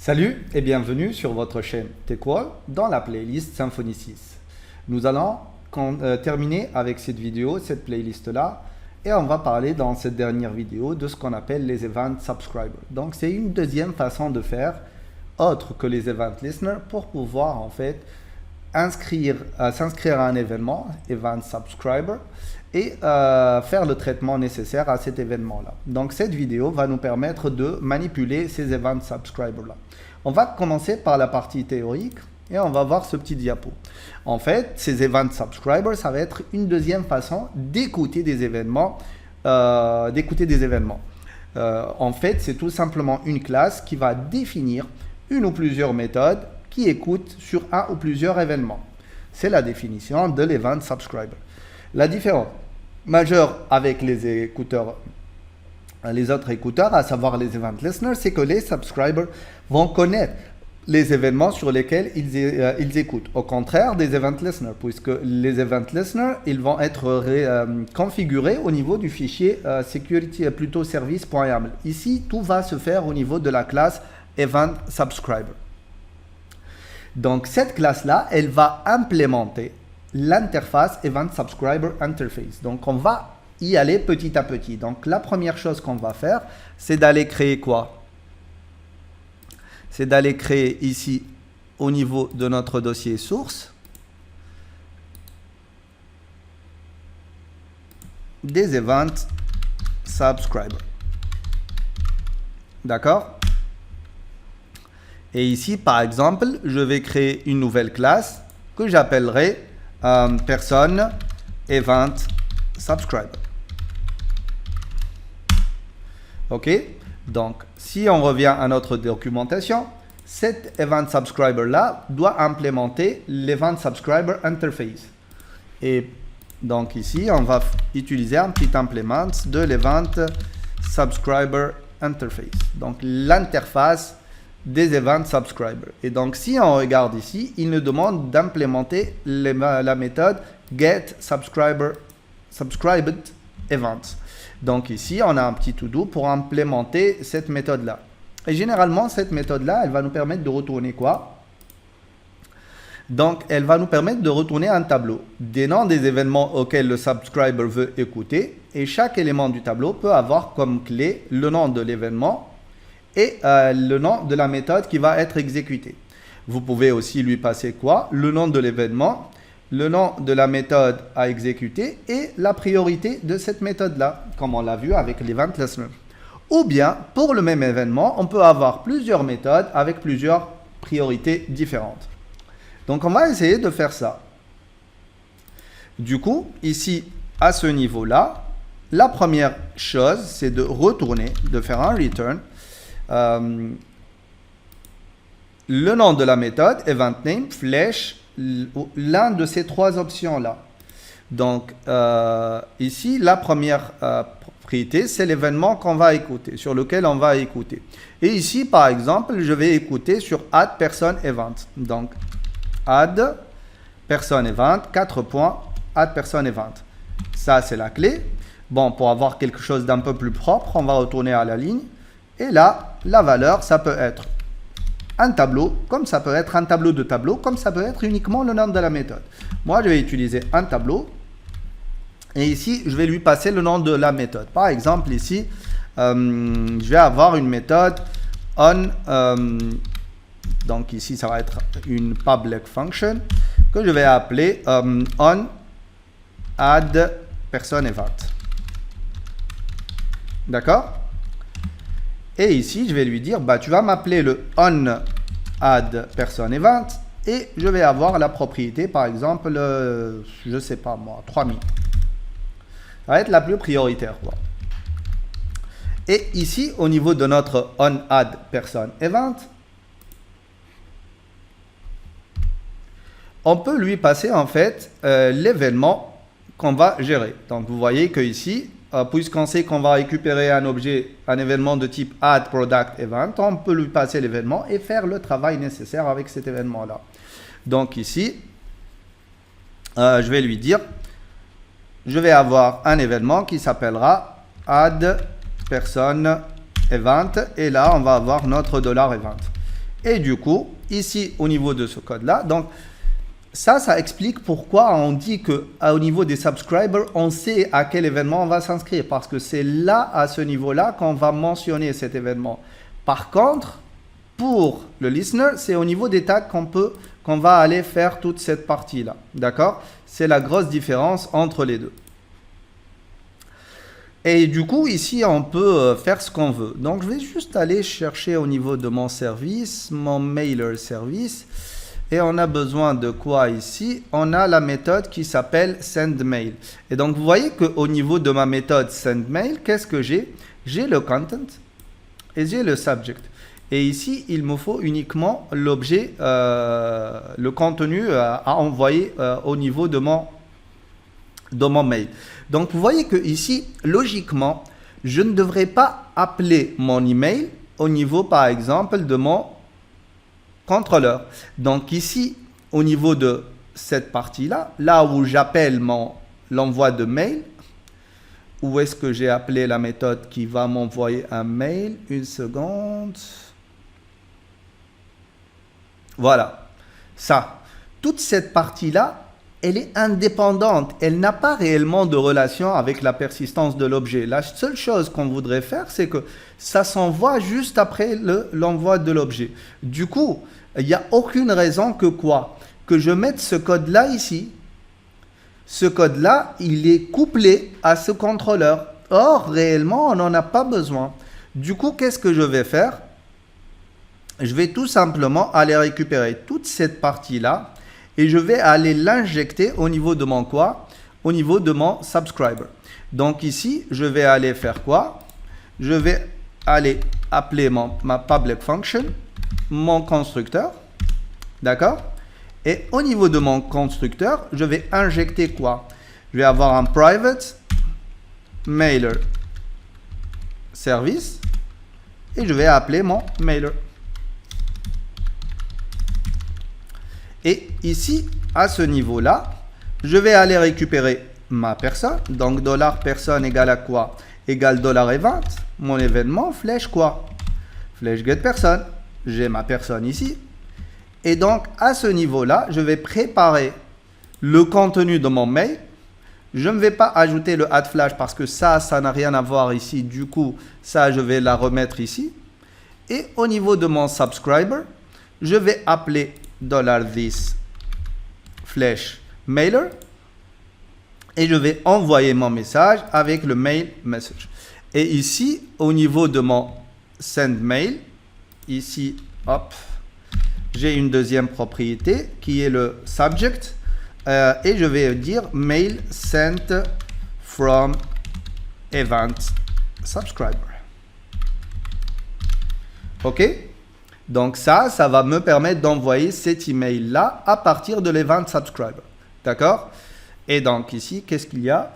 Salut et bienvenue sur votre chaîne TechWall dans la playlist Symfony 6. Nous allons terminer avec cette vidéo, cette playlist-là, et on va parler dans cette dernière vidéo de ce qu'on appelle les Event Subscribers. Donc c'est une deuxième façon de faire, autre que les Event Listeners, pour pouvoir en fait s'inscrire à un événement, Event Subscriber, et faire le traitement nécessaire à cet événement-là. Donc cette vidéo va nous permettre de manipuler ces Event Subscribers-là. On va commencer par la partie théorique et on va voir ce petit diapo. En fait, ces Event Subscribers, ça va être une deuxième façon d'écouter des événements. En fait, c'est tout simplement une classe qui va définir une ou plusieurs méthodes qui écoutent sur un ou plusieurs événements. C'est la définition de l'Event Subscriber. La différence majeure avec les autres écouteurs, à savoir les Event Listeners, c'est que les subscribers vont connaître les événements sur lesquels ils écoutent. Au contraire des Event Listeners, puisque les Event Listeners, ils vont être configurés au niveau du fichier service.yaml. Ici, tout va se faire au niveau de la classe Event Subscriber. Donc, cette classe-là, elle va implémenter l'interface Event Subscriber Interface. Donc, on va y aller petit à petit. Donc, la première chose qu'on va faire, c'est d'aller créer quoi? C'est d'aller créer ici, au niveau de notre dossier source, des Event Subscriber. D'accord? Et ici, par exemple, je vais créer une nouvelle classe que j'appellerai personne Event Subscriber. OK? Donc, si on revient à notre documentation, cet Event Subscriber là doit implémenter l'Event Subscriber Interface. Et donc ici, on va utiliser un petit implement de l'Event Subscriber Interface. Donc, l'interface des Event Subscribers. Et donc, si on regarde ici, il nous demande d'implémenter la méthode getSubscribed Events. Donc ici, on a un petit to-do pour implémenter cette méthode-là. Et généralement, cette méthode-là, elle va nous permettre de retourner quoi? Donc, elle va nous permettre de retourner un tableau, des noms des événements auxquels le subscriber veut écouter. Et chaque élément du tableau peut avoir comme clé le nom de l'événement et le nom de la méthode qui va être exécutée. Vous pouvez aussi lui passer quoi? Le nom de l'événement, le nom de la méthode à exécuter et la priorité de cette méthode-là, comme on l'a vu avec l'Event Listener. Ou bien, pour le même événement, on peut avoir plusieurs méthodes avec plusieurs priorités différentes. Donc, on va essayer de faire ça. Du coup, ici, à ce niveau-là, la première chose, c'est de retourner, de faire un return, le nom de la méthode, event name, flèche, l'un de ces trois options-là. Donc, ici, la première propriété, c'est l'événement qu'on va écouter, sur lequel on va écouter. Et ici, par exemple, je vais écouter sur add person event. Donc, add person event, 4 points, add person event. Ça, c'est la clé. Bon, pour avoir quelque chose d'un peu plus propre, on va retourner à la ligne. Et là, la valeur, ça peut être un tableau, comme ça peut être un tableau de tableau, comme ça peut être uniquement le nom de la méthode. Moi, je vais utiliser un tableau. Et ici, je vais lui passer le nom de la méthode. Par exemple, ici, je vais avoir une méthode on. Donc ici, ça va être une public function que je vais appeler on add person event. D'accord? Et ici, je vais lui dire, bah, tu vas m'appeler le on add person event et je vais avoir la propriété, par exemple, je ne sais pas moi, 3000. Ça va être la plus prioritaire, quoi. Et ici, au niveau de notre on add person event, on peut lui passer en fait l'événement qu'on va gérer. Donc, vous voyez que ici, puisqu'on sait qu'on va récupérer un objet, un événement de type add product event, on peut lui passer l'événement et faire le travail nécessaire avec cet événement-là. Donc ici, je vais lui dire, je vais avoir un événement qui s'appellera add person event et là on va avoir notre $event. Et du coup, ici, au niveau de ce code-là, donc, ça explique pourquoi on dit qu'au niveau des subscribers, on sait à quel événement on va s'inscrire. Parce que c'est là, à ce niveau-là, qu'on va mentionner cet événement. Par contre, pour le listener, c'est au niveau des tags qu'on va aller faire toute cette partie-là. D'accord? C'est la grosse différence entre les deux. Et du coup, ici, on peut faire ce qu'on veut. Donc, je vais juste aller chercher au niveau de mon service, mon mailer service. Et on a besoin de quoi ici? On a la méthode qui s'appelle sendMail. Et donc, vous voyez qu'au niveau de ma méthode sendMail, qu'est-ce que j'ai? J'ai le content et j'ai le subject. Et ici, il me faut uniquement l'objet, le contenu à envoyer au niveau de mon mail. Donc, vous voyez que ici, logiquement, je ne devrais pas appeler mon email au niveau, par exemple, de mon contrôleur. Donc, ici, au niveau de cette partie-là, là où j'appelle l'envoi de mail, où est-ce que j'ai appelé la méthode qui va m'envoyer un mail? Une seconde. Voilà. Ça. Toute cette partie-là, elle est indépendante. Elle n'a pas réellement de relation avec la persistance de l'objet. La seule chose qu'on voudrait faire, c'est que ça s'envoie juste après l'envoi de l'objet. Du coup, il n'y a aucune raison que quoi? Que je mette ce code-là ici. Ce code-là, il est couplé à ce contrôleur. Or, réellement, on n'en a pas besoin. Du coup, qu'est-ce que je vais faire? Je vais tout simplement aller récupérer toute cette partie-là et je vais aller l'injecter au niveau de mon quoi? Au niveau de mon subscriber. Donc ici, je vais aller faire quoi? Je vais aller appeler ma public function, mon constructeur. D'accord? Et au niveau de mon constructeur, je vais injecter quoi? Je vais avoir un private mailer service et je vais appeler mon mailer. Et ici, à ce niveau-là, je vais aller récupérer ma personne. Donc, $personne égale à quoi? Égale $event. Mon événement, flèche quoi? Flèche get personne. J'ai ma personne ici. Et donc, à ce niveau-là, je vais préparer le contenu de mon mail. Je ne vais pas ajouter le add flash parce que ça n'a rien à voir ici. Du coup, ça, je vais la remettre ici. Et au niveau de mon subscriber, je vais appeler $this flèche mailer et je vais envoyer mon message avec le mail message. Et ici, au niveau de mon send mail, ici, hop, j'ai une deuxième propriété qui est le subject et je vais dire mail sent from event subscriber. OK? Donc ça va me permettre d'envoyer cet email-là à partir de l'event subscriber. D'accord? Et donc ici, qu'est-ce qu'il y a?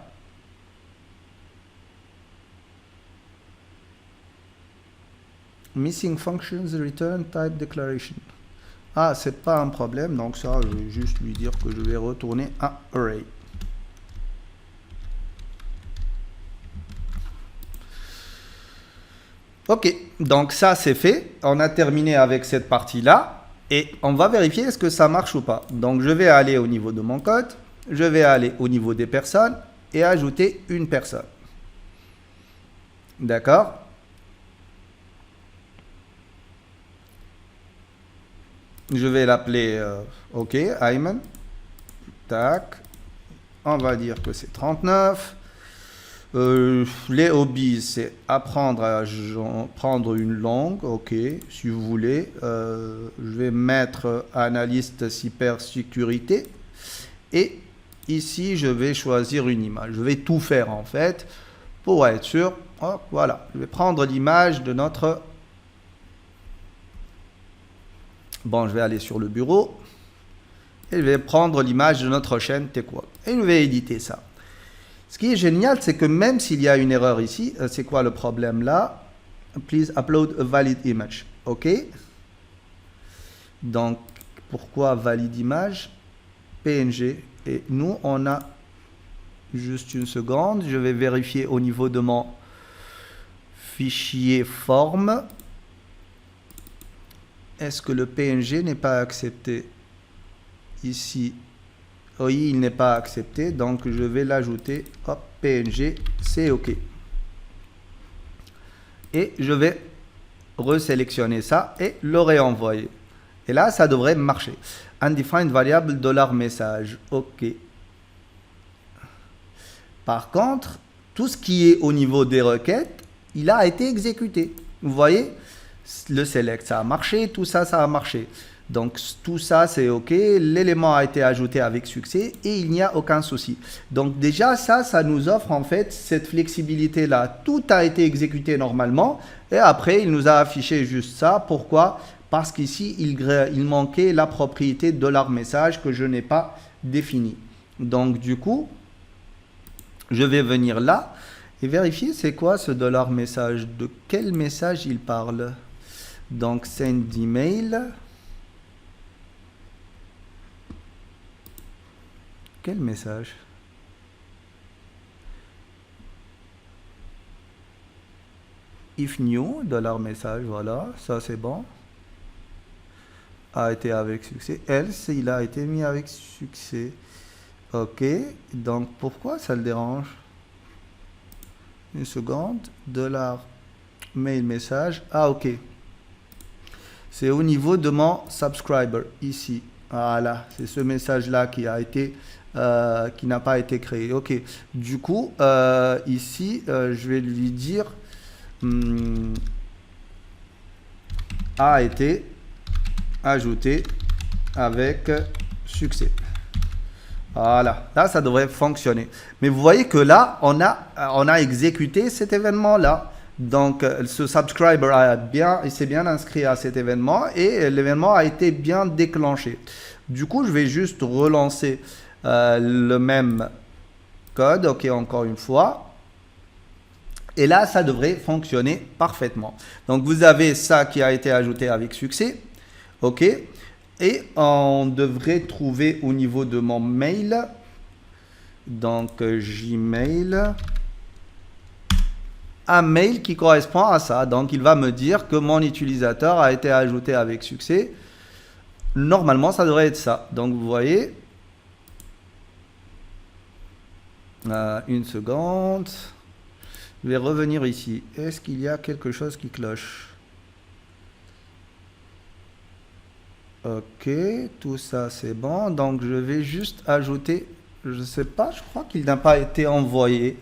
Missing functions return type declaration. Ah, c'est pas un problème. Donc ça, je vais juste lui dire que je vais retourner un array. Ok, donc ça c'est fait. On a terminé avec cette partie-là. Et on va vérifier est-ce que ça marche ou pas. Donc je vais aller au niveau de mon code. Je vais aller au niveau des personnes et ajouter une personne. D'accord? Je vais l'appeler, ok, Ayman. Tac. On va dire que c'est 39. Les hobbies, c'est apprendre à prendre une langue, ok, si vous voulez. Je vais mettre analyste cybersécurité. Et ici, je vais choisir une image. Je vais tout faire en fait pour être sûr. Hop, voilà, je vais prendre l'image de notre... Bon, je vais aller sur le bureau. Et je vais prendre l'image de notre chaîne TechWall. Et je vais éditer ça. Ce qui est génial, c'est que même s'il y a une erreur ici, c'est quoi le problème là? Please upload a valid image. OK. Donc, pourquoi valid image? PNG. Et nous, on a juste une seconde. Je vais vérifier au niveau de mon fichier forme. est-ce que le PNG n'est pas accepté? Ici, oui, il n'est pas accepté, donc je vais l'ajouter. Hop, PNG, c'est OK. Et je vais resélectionner ça et le réenvoyer. Et là, ça devrait marcher. Undefined variable $message. OK. Par contre, tout ce qui est au niveau des requêtes, il a été exécuté. Vous voyez, le select, ça a marché, tout ça, ça a marché. Donc, tout ça, c'est OK. L'élément a été ajouté avec succès et il n'y a aucun souci. Donc, déjà, ça nous offre en fait cette flexibilité-là. Tout a été exécuté normalement et après, il nous a affiché juste ça. Pourquoi? Parce qu'ici, il manquait la propriété $message que je n'ai pas définie. Donc, du coup, je vais venir là et vérifier c'est quoi ce $message. De quel message il parle? Donc, send email. Quel message? If new, $message, voilà, ça c'est bon. A été avec succès. Else, il a été mis avec succès. OK, donc pourquoi ça le dérange? Une seconde, $mail message. Ah, OK. C'est au niveau de mon subscriber, ici. Voilà, c'est ce message-là qui a été... qui n'a pas été créé. OK. Du coup, ici, je vais lui dire a été ajouté avec succès. Voilà, là, ça devrait fonctionner. Mais vous voyez que là, on a exécuté cet événement-là. Donc, ce subscriber il s'est bien inscrit à cet événement et l'événement a été bien déclenché. Du coup, je vais juste relancer le même code, OK, encore une fois. Et là, ça devrait fonctionner parfaitement. Donc, vous avez ça qui a été ajouté avec succès, OK. Et on devrait trouver au niveau de mon mail, donc Gmail, un mail qui correspond à ça. Donc, il va me dire que mon utilisateur a été ajouté avec succès. Normalement, ça devrait être ça. Donc, vous voyez... une seconde. Je vais revenir ici. Est-ce qu'il y a quelque chose qui cloche? OK, tout ça c'est bon. Donc je vais juste ajouter, je ne sais pas, je crois qu'il n'a pas été envoyé.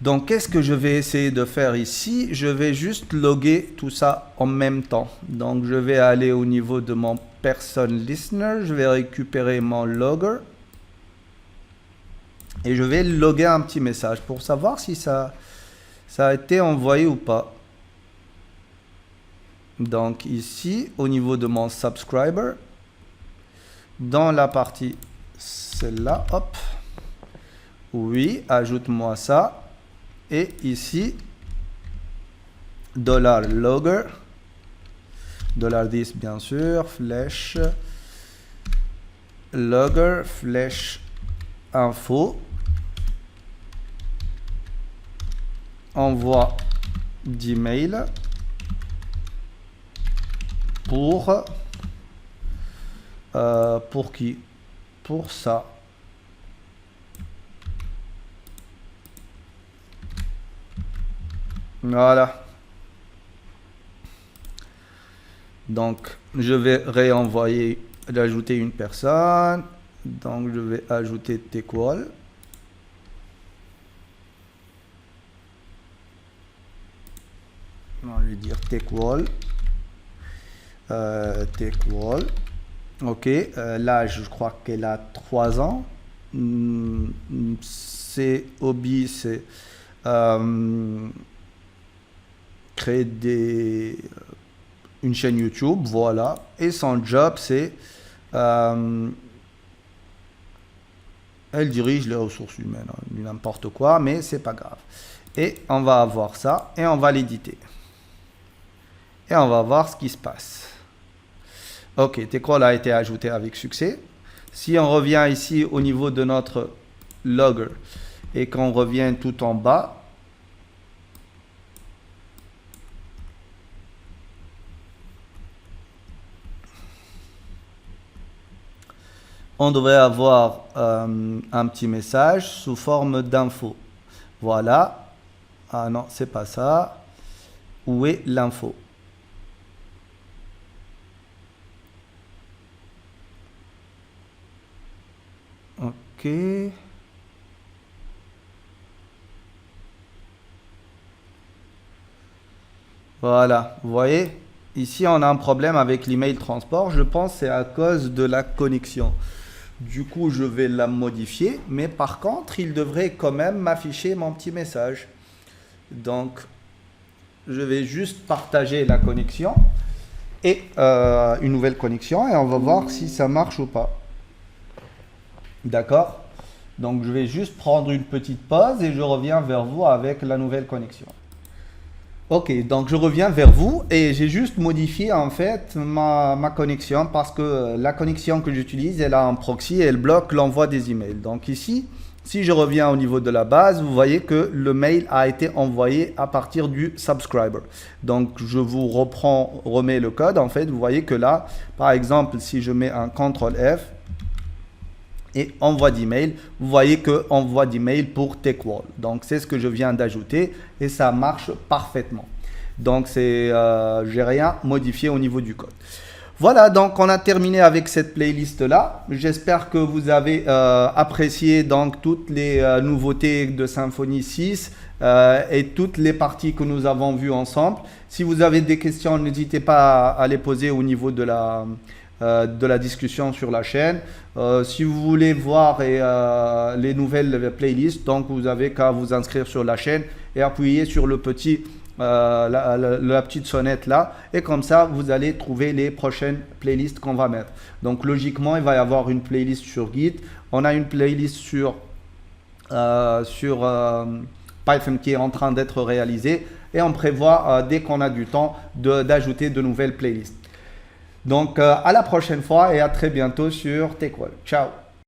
Donc qu'est-ce que je vais essayer de faire ici? Je vais juste loguer tout ça en même temps. Donc je vais aller au niveau de mon person listener. Je vais récupérer mon logger. Et je vais loguer un petit message pour savoir si ça a été envoyé ou pas. Donc ici, au niveau de mon subscriber, dans la partie celle-là, hop, oui, ajoute-moi ça. Et ici, $logger, $10 bien sûr, flèche, logger, flèche, info, envoi d'email pour qui? Pour ça. Voilà. Donc, je vais réenvoyer, d'ajouter une personne. Donc, je vais ajouter TechWall. On va lui dire TechWall. TechWall. OK. L'âge, je crois qu'elle a 3 ans. Ses hobbies, c'est créer une chaîne YouTube, voilà. Et son job, c'est elle dirige les ressources humaines, hein, n'importe quoi, mais c'est pas grave. Et on va avoir ça et on va l'éditer. Et on va voir ce qui se passe. OK, TechWall a été ajouté avec succès. Si on revient ici au niveau de notre logger et qu'on revient tout en bas, on devrait avoir un petit message sous forme d'info. Voilà. Ah non, c'est pas ça. Où est l'info? Ok. Voilà, vous voyez, ici on a un problème avec l'email transport. Je pense que c'est à cause de la connexion. Du coup, je vais la modifier, mais par contre, il devrait quand même m'afficher mon petit message. Donc, je vais juste partager la connexion et une nouvelle connexion et on va voir si ça marche ou pas. D'accord? Donc, je vais juste prendre une petite pause et je reviens vers vous avec la nouvelle connexion. Ok, donc je reviens vers vous et j'ai juste modifié en fait ma connexion parce que la connexion que j'utilise, elle a un proxy et elle bloque l'envoi des emails. Donc ici, si je reviens au niveau de la base, vous voyez que le mail a été envoyé à partir du subscriber. Donc je vous remets le code. En fait, vous voyez que là, par exemple, si je mets un CTRL F, et envoi d'email, vous voyez que envoi d'email pour TechWall. Donc c'est ce que je viens d'ajouter et ça marche parfaitement. Donc j'ai rien modifié au niveau du code. Voilà, donc on a terminé avec cette playlist là. J'espère que vous avez apprécié donc toutes les nouveautés de Symfony 6 et toutes les parties que nous avons vues ensemble. Si vous avez des questions, n'hésitez pas à les poser au niveau de la discussion sur la chaîne. Si vous voulez voir les nouvelles playlists, donc vous avez qu'à vous inscrire sur la chaîne et appuyer sur le petit la petite sonnette là, et comme ça vous allez trouver les prochaines playlists qu'on va mettre. Donc logiquement il va y avoir une playlist sur Git, on a une playlist sur Python qui est en train d'être réalisée et on prévoit dès qu'on a du temps d'ajouter de nouvelles playlists. Donc à la prochaine fois et à très bientôt sur TechWall. Ciao.